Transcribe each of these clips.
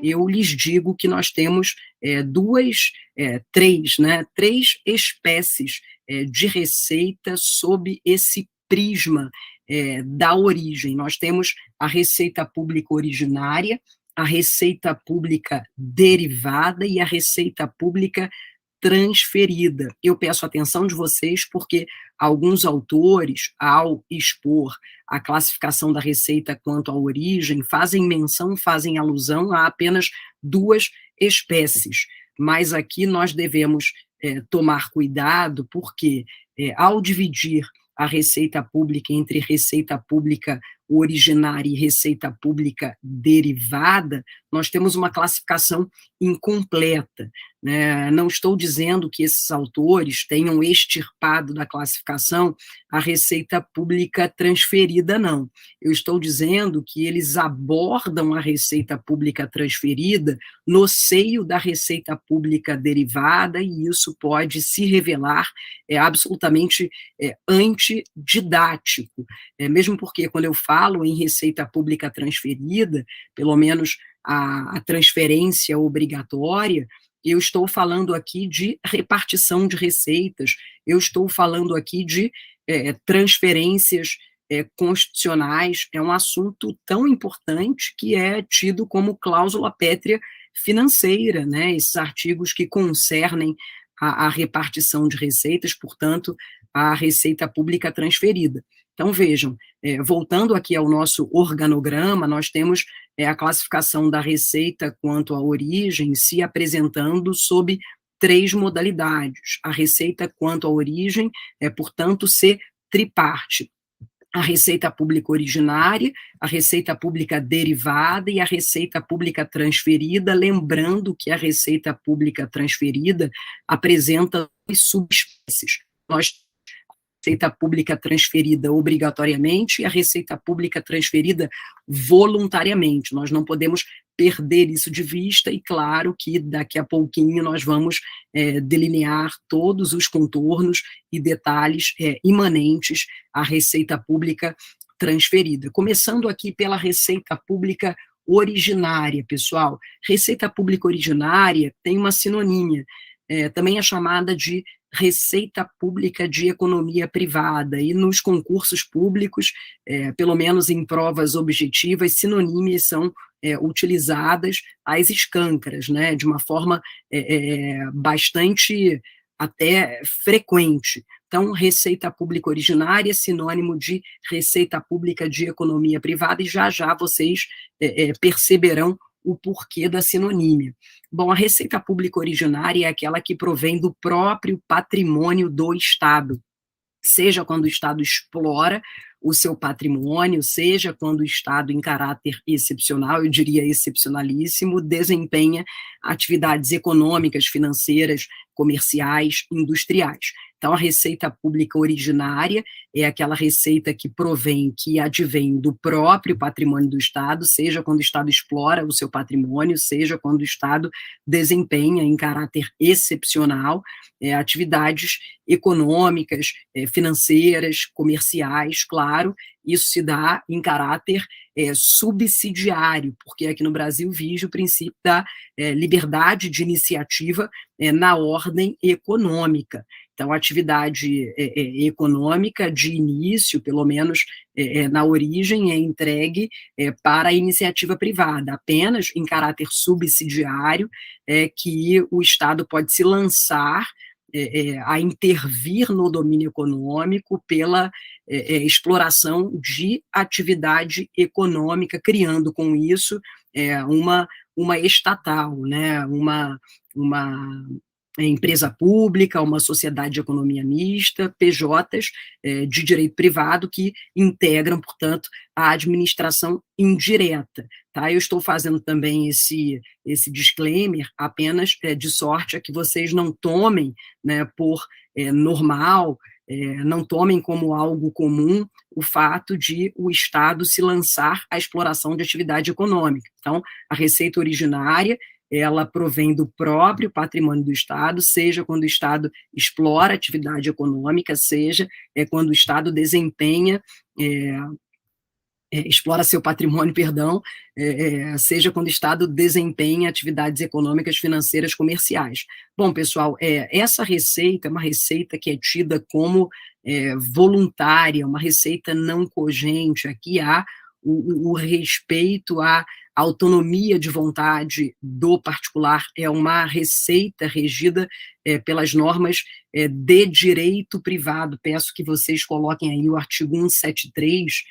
eu lhes digo que nós temos três espécies de receita sob esse prisma da origem. Nós temos a receita pública originária, a receita pública derivada e a receita pública transferida. Eu peço a atenção de vocês porque alguns autores, ao expor a classificação da receita quanto à origem, fazem menção, fazem alusão a apenas duas espécies. Mas aqui nós devemos tomar cuidado porque, ao dividir a receita pública entre receita pública originária e receita pública derivada, nós temos uma classificação incompleta, né? Não estou dizendo que esses autores tenham extirpado da classificação a receita pública transferida, não. Eu estou dizendo que eles abordam a receita pública transferida no seio da receita pública derivada, e isso pode se revelar absolutamente antididático, mesmo porque quando eu falo em receita pública transferida, pelo menos a transferência obrigatória, eu estou falando aqui de repartição de receitas, eu estou falando aqui de transferências constitucionais, é um assunto tão importante que é tido como cláusula pétrea financeira, né? Esses artigos que concernem a repartição de receitas, portanto, a receita pública transferida. Então, vejam, voltando aqui ao nosso organograma, nós temos a classificação da receita quanto à origem se apresentando sob três modalidades. A receita quanto à origem portanto, ser triparte. A receita pública originária, a receita pública derivada e a receita pública transferida, lembrando que a receita pública transferida apresenta subespécies. Nós receita pública transferida obrigatoriamente e a receita pública transferida voluntariamente. Nós não podemos perder isso de vista e, claro, que daqui a pouquinho nós vamos delinear todos os contornos e detalhes imanentes à receita pública transferida. Começando aqui pela receita pública originária, pessoal. Receita pública originária tem uma sinonímia, também é chamada de receita pública de economia privada, e nos concursos públicos, pelo menos em provas objetivas, sinonímias são utilizadas às escâncaras, né, de uma forma bastante até frequente. Então, receita pública originária é sinônimo de receita pública de economia privada, e já já vocês perceberão o porquê da sinonímia. Bom, a receita pública originária é aquela que provém do próprio patrimônio do Estado, seja quando o Estado explora o seu patrimônio, seja quando o Estado, em caráter excepcional, eu diria excepcionalíssimo, desempenha atividades econômicas, financeiras, comerciais, industriais. Então, a receita pública originária é aquela receita que provém, que advém do próprio patrimônio do Estado, seja quando o Estado explora o seu patrimônio, seja quando o Estado desempenha, em caráter excepcional, atividades econômicas, financeiras, comerciais, claro, isso se dá em caráter subsidiário, porque aqui no Brasil vige o princípio da liberdade de iniciativa na ordem econômica. Então, a atividade econômica de início, pelo menos na origem, é entregue para a iniciativa privada, apenas em caráter subsidiário que o Estado pode se lançar a intervir no domínio econômico pela exploração de atividade econômica, criando com isso uma estatal, né, uma empresa pública, uma sociedade de economia mista, PJs de direito privado que integram, portanto, a administração indireta. Tá? Eu estou fazendo também esse disclaimer apenas de sorte a que vocês não tomem, né, por normal, não tomem como algo comum o fato de o Estado se lançar à exploração de atividade econômica. Então, a receita originária ela provém do próprio patrimônio do Estado, seja quando o Estado explora atividade econômica, seja quando o Estado desempenha explora seu patrimônio, perdão, seja quando o Estado desempenha atividades econômicas, financeiras, comerciais. Bom, pessoal, essa receita é uma receita que é tida como voluntária, uma receita não cogente. Aqui há o respeito à autonomia de vontade do particular, é uma receita regida pelas normas de direito privado. Peço que vocês coloquem aí o artigo 173,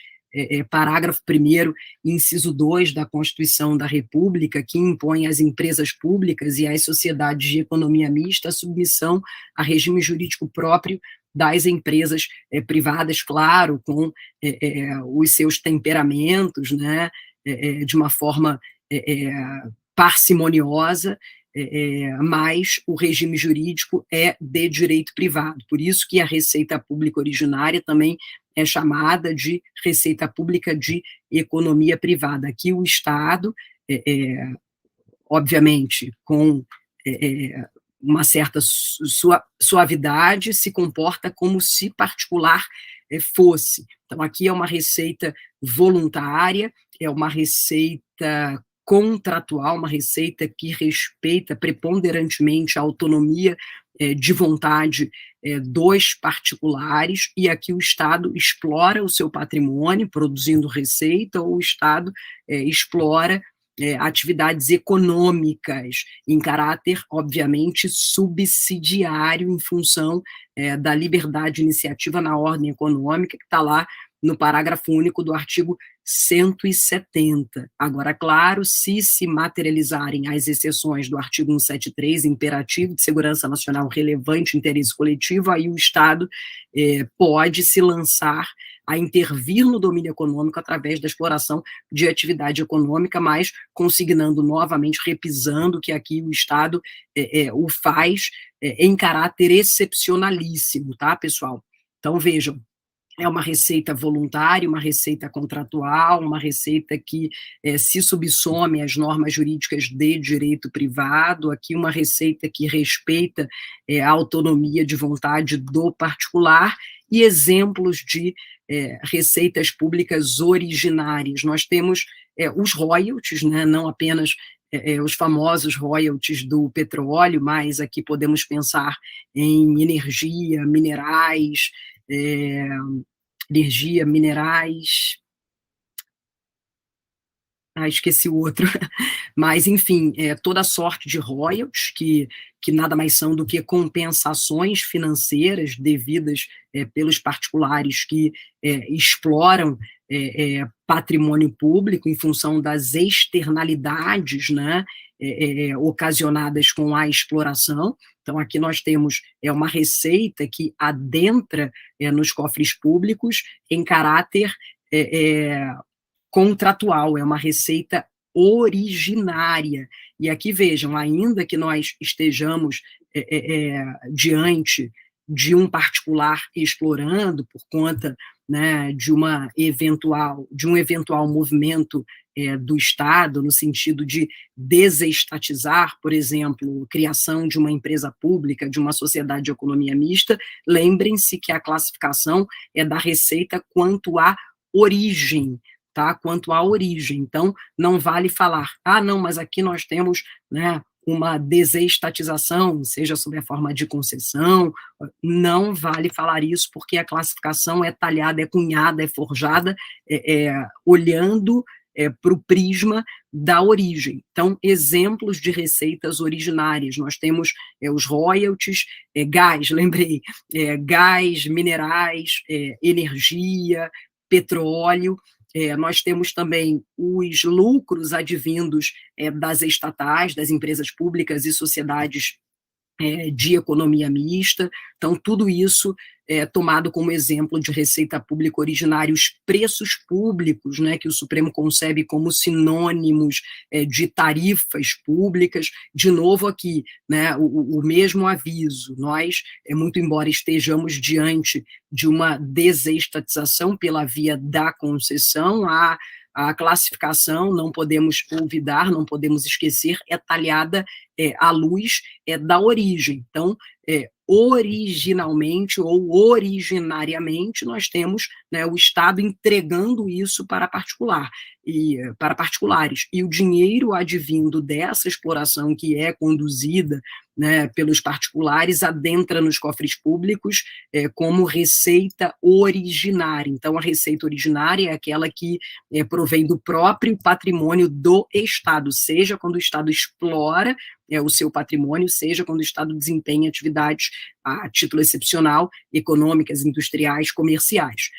parágrafo 1º, inciso 2 da Constituição da República, que impõe às empresas públicas e às sociedades de economia mista a submissão a regime jurídico próprio das empresas privadas, claro, com os seus temperamentos, né, de uma forma parcimoniosa, mas o regime jurídico é de direito privado. Por isso que a receita pública originária também é chamada de receita pública de economia privada. Aqui o Estado, obviamente, com uma certa suavidade, se comporta como se particular fosse. Então, aqui é uma receita voluntária, é uma receita contratual, uma receita que respeita preponderantemente a autonomia de vontade dos particulares, e aqui o Estado explora o seu patrimônio, produzindo receita, ou o Estado explora atividades econômicas em caráter, obviamente, subsidiário em função da liberdade de iniciativa na ordem econômica, que está lá no parágrafo único do artigo 170. Agora, claro, se materializarem as exceções do artigo 173, imperativo de segurança nacional relevante, interesse coletivo, aí o Estado pode se lançar a intervir no domínio econômico através da exploração de atividade econômica, mas consignando novamente, repisando que aqui o Estado o faz em caráter excepcionalíssimo, tá, pessoal? Então, vejam, é uma receita voluntária, uma receita contratual, uma receita que se subsome às normas jurídicas de direito privado, aqui uma receita que respeita a autonomia de vontade do particular, e exemplos de receitas públicas originárias. Nós temos os royalties, né, não apenas os famosos royalties do petróleo, mas aqui podemos pensar em minerais, esqueci o outro, mas enfim, toda sorte de royalties, que nada mais são do que compensações financeiras devidas pelos particulares que exploram patrimônio público em função das externalidades, né, ocasionadas com a exploração. Então, aqui nós temos uma receita que adentra nos cofres públicos em caráter contratual, é uma receita originária. E aqui vejam, ainda que nós estejamos diante de um particular explorando por conta, né, de um eventual movimento do Estado, no sentido de desestatizar, por exemplo, criação de uma empresa pública, de uma sociedade de economia mista, lembrem-se que a classificação é da receita quanto à origem, tá? Quanto à origem. Então, não vale falar, não, mas aqui nós temos, né, uma desestatização, seja sob a forma de concessão, não vale falar isso, porque a classificação é talhada, é cunhada, é forjada, olhando para o prisma da origem. Então, exemplos de receitas originárias, nós temos os royalties, gás, lembrei, gás, minerais, energia, petróleo. Nós temos também os lucros advindos das estatais, das empresas públicas e sociedades de economia mista. Então, tudo isso é tomado como exemplo de receita pública originária. Os preços públicos, né, que o Supremo concebe como sinônimos de tarifas públicas, de novo aqui, né, o mesmo aviso, nós, muito embora estejamos diante de uma desestatização pela via da concessão, a classificação, não podemos olvidar, não podemos esquecer, é talhada à luz da origem. Então, originalmente ou originariamente nós temos, né, o Estado entregando isso para para particulares, e o dinheiro advindo dessa exploração que é conduzida, né, pelos particulares adentra nos cofres públicos como receita originária. Então, a receita originária é aquela que provém do próprio patrimônio do Estado, seja quando o Estado explora o seu patrimônio, seja quando o Estado desempenha atividades a título excepcional, econômicas, industriais, comerciais.